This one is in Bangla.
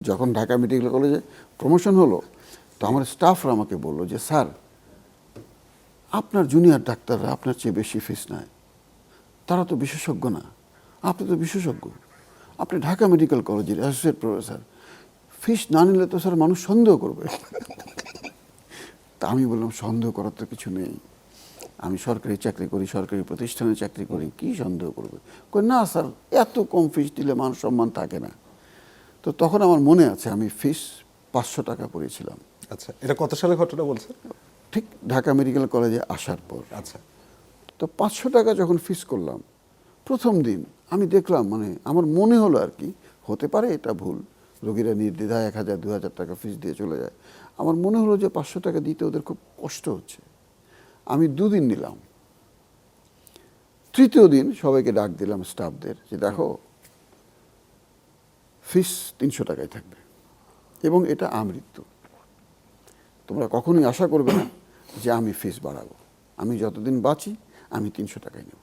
যখন ঢাকা মেডিকেল কলেজে প্রমোশন হলো, তো আমার স্টাফরা আমাকে বললো যে স্যার, আপনার জুনিয়র ডাক্তাররা আপনার চেয়ে বেশি ফিস নেয়, তারা তো বিশেষজ্ঞ না, আপনি তো বিশেষজ্ঞ, আপনি ঢাকা মেডিকেল কলেজের অ্যাসোসিয়েট প্রফেসর, ফিস না নিলে তো স্যার মানুষ সন্দেহ করবে। তা আমি বললাম, সন্দেহ করার তো কিছু নেই, আমি সরকারি চাকরি করি, সরকারি প্রতিষ্ঠানে চাকরি করি, কি সন্দেহ করবে? কই না স্যার, এত কম ফিস দিলে মান সম্মান থাকে না। তো তখন আমার মনে আছে আমি ফিস 500 টাকা পড়েছিলাম। আচ্ছা, এটা কত সালে ঘটনা বলছেন? ঠিক ঢাকা মেডিকেল কলেজে আসার পর। আচ্ছা, তো 500 টাকা যখন ফিস করলাম, প্রথম দিন আমি দেখলাম, মানে আমার মনে হলো আর কি, হতে পারে এটা ভুল, রোগীরা নির্দ্বিধায় 1000-2000 টাকা ফিস দিয়ে চলে যায়। আমার মনে হলো যে 500 টাকা দিতে ওদের খুব কষ্ট হচ্ছে। আমি 2 দিন নিলাম। তৃতীয় দিন সবাইকে ডাক দিলাম, স্টাফদের, যে দেখো ফিস 300 টাকায় থাকবে এবং এটা আমৃত্যু, তোমরা কখনোই আশা করবে না যে আমি ফিস বাড়াবো, আমি যতদিন বাঁচি আমি 300 টাকায় নেব।